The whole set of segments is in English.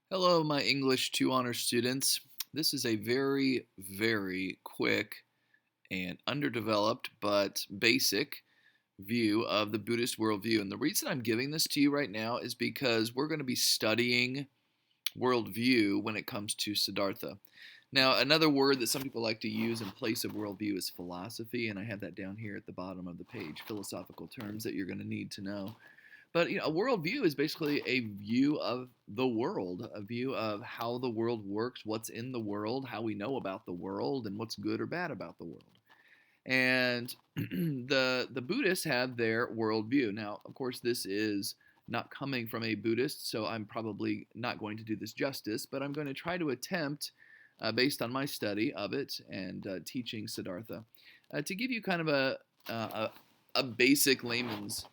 Hello, my English 2 honor students. This is a very, very quick and underdeveloped but basic view of the Buddhist worldview. And the reason I'm giving this to you right now is because we're going to be studying worldview when it comes to Siddhartha. Now, another word that some people like to use in place of worldview is philosophy, and I have that down here at the bottom of the page, philosophical terms that you're going to need to know. But a worldview is basically a view of the world, a view of how the world works, what's in the world, how we know about the world, and what's good or bad about the world. And the Buddhists have their worldview. Now, of course, this is not coming from a Buddhist, so I'm probably not going to do this justice, but I'm going to try to attempt, based on my study of it and teaching Siddhartha, to give you kind of a basic layman's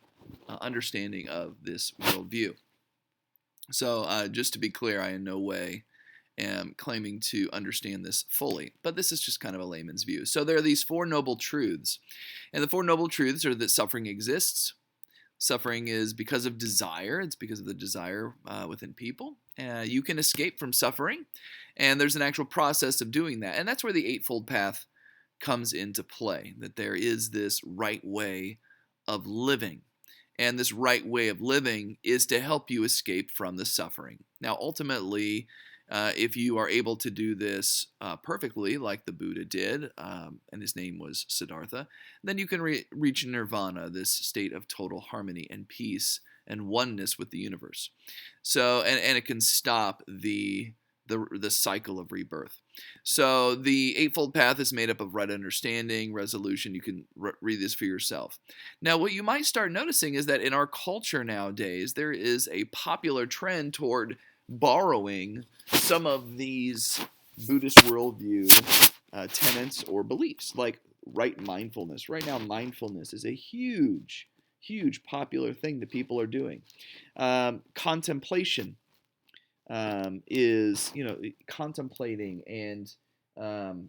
understanding of this worldview. So, just to be clear, I in no way am claiming to understand this fully, but this is just kind of a layman's view. So, there are these four noble truths, and the four noble truths are that suffering exists. Suffering is because of desire, it's because of the desire within people. You can escape from suffering, and there's an actual process of doing that. And that's where the Eightfold Path comes into play, that there is this right way of living. And this right way of living is to help you escape from the suffering. Now, ultimately, if you are able to do this perfectly, like the Buddha did, and his name was Siddhartha, then you can reach nirvana, this state of total harmony and peace and oneness with the universe. So, and it can stop the cycle of rebirth. So the Eightfold Path is made up of right understanding, resolution. You can read this for yourself. Now, what you might start noticing is that in our culture nowadays, there is a popular trend toward borrowing some of these Buddhist worldview tenets or beliefs, like right mindfulness. Right now, mindfulness is a huge, huge popular thing that people are doing. Contemplation is contemplating, and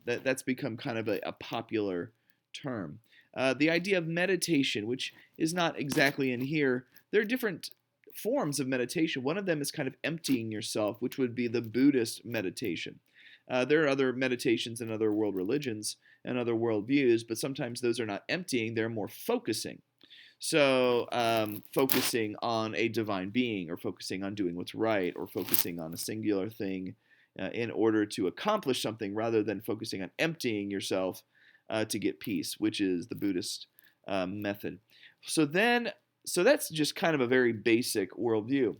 that's become kind of a popular term. The idea of meditation, which is not exactly in here, there are different forms of meditation. One of them is kind of emptying yourself, which would be the Buddhist meditation. There are other meditations in other world religions and other worldviews, but sometimes those are not emptying, they're more focusing. So, focusing on a divine being, or focusing on doing what's right, or focusing on a singular thing in order to accomplish something, rather than focusing on emptying yourself to get peace, which is the Buddhist method. So that's just kind of a very basic worldview.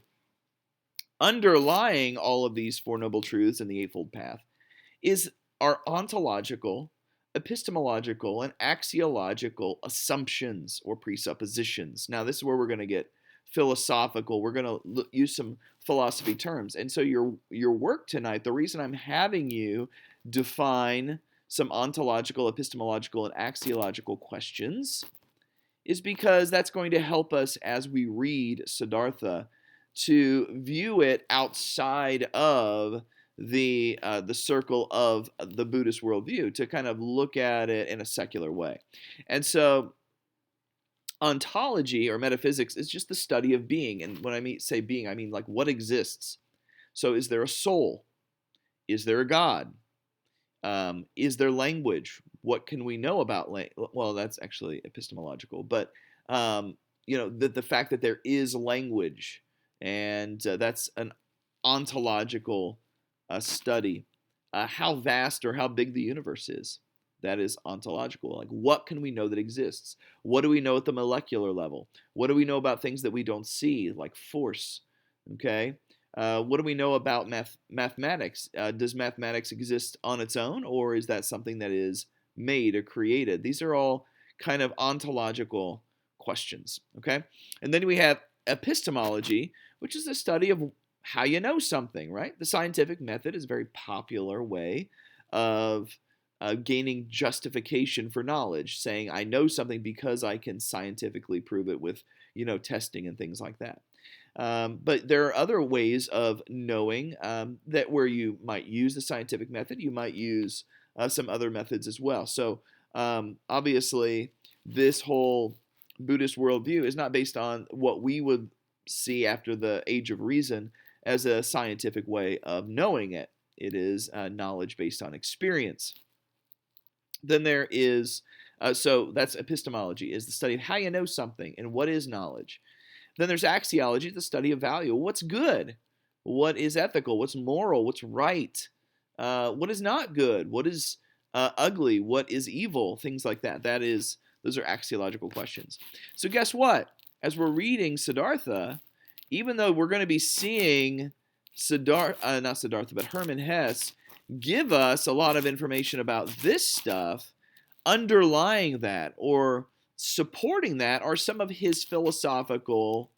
Underlying all of these Four Noble Truths and the Eightfold Path is our ontological, epistemological, and axiological assumptions or presuppositions. Now, this is where we're going to get philosophical. We're going to use some philosophy terms. And so your work tonight, the reason I'm having you define some ontological, epistemological, and axiological questions is because that's going to help us as we read Siddhartha to view it outside of the circle of the Buddhist worldview, to kind of look at it in a secular way. And so ontology or metaphysics is just the study of being. And when say being, I mean like what exists. So is there a soul? Is there a God? Is there language? What can we know about language? Well, that's actually epistemological, but the fact that there is language, and that's an ontological study. How vast or how big the universe is, that is ontological. Like, what can we know that exists? What do we know at the molecular level? What do we know about things that we don't see, like force? Okay. What do we know about mathematics? Does mathematics exist on its own, or is that something that is made or created? These are all kind of ontological questions, okay? And then we have epistemology, which is the study of how you know something, right? The scientific method is a very popular way of gaining justification for knowledge, saying I know something because I can scientifically prove it with, testing and things like that. But there are other ways of knowing that where you might use the scientific method, you might use some other methods as well. So obviously, this whole Buddhist worldview is not based on what we would see after the Age of Reason as a scientific way of knowing it. It is knowledge based on experience. Then there is, so that's epistemology, is the study of how you know something and what is knowledge. Then there's axiology, the study of value. What's good? What is ethical? What's moral? What's right? What is not good? What is ugly? What is evil? Things like that. Those are axiological questions. So guess what? As we're reading Siddhartha, even though we're going to be seeing not Siddhartha, but Hermann Hesse give us a lot of information about this stuff, underlying that or supporting that are some of his philosophical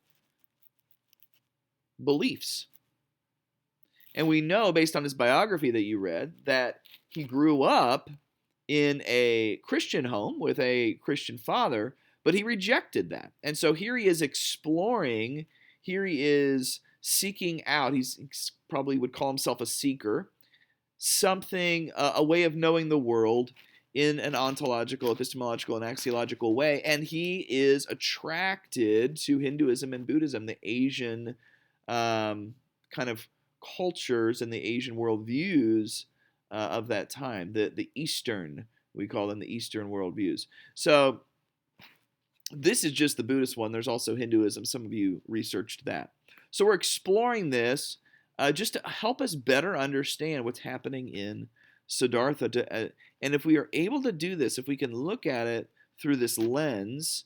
beliefs. And we know, based on his biography that you read, that he grew up in a Christian home with a Christian father, but he rejected that. And so here he is exploring, here he is seeking out, he probably would call himself a seeker, something, a way of knowing the world in an ontological, epistemological, and axiological way. And he is attracted to Hinduism and Buddhism, the Asian kind of cultures and the Asian worldviews of that time, the Eastern, we call them the Eastern worldviews. So this is just the Buddhist one. There's also Hinduism. Some of you researched that. So we're exploring this just to help us better understand what's happening in Siddhartha. And if we are able to do this, if we can look at it through this lens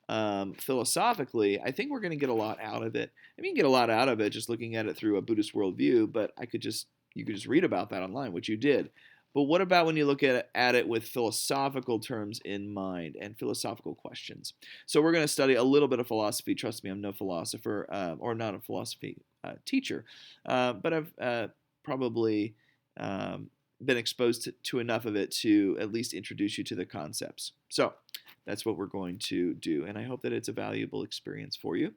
philosophically, I think we're going to get a lot out of it. I mean, you can get a lot out of it just looking at it through a Buddhist worldview, but you could just read about that online, which you did. But what about when you look at it with philosophical terms in mind and philosophical questions? So we're going to study a little bit of philosophy. Trust me, I'm no philosopher or not a philosophy teacher, but I've probably been exposed to enough of it to at least introduce you to the concepts. So that's what we're going to do, and I hope that it's a valuable experience for you.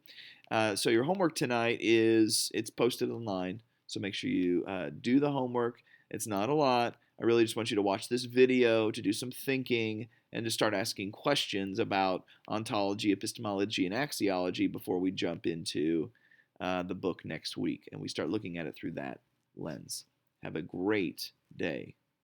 So your homework tonight it's posted online, so make sure you do the homework. It's not a lot. I really just want you to watch this video, to do some thinking, and to start asking questions about ontology, epistemology, and axiology before we jump into the book next week, and we start looking at it through that lens. Have a great day.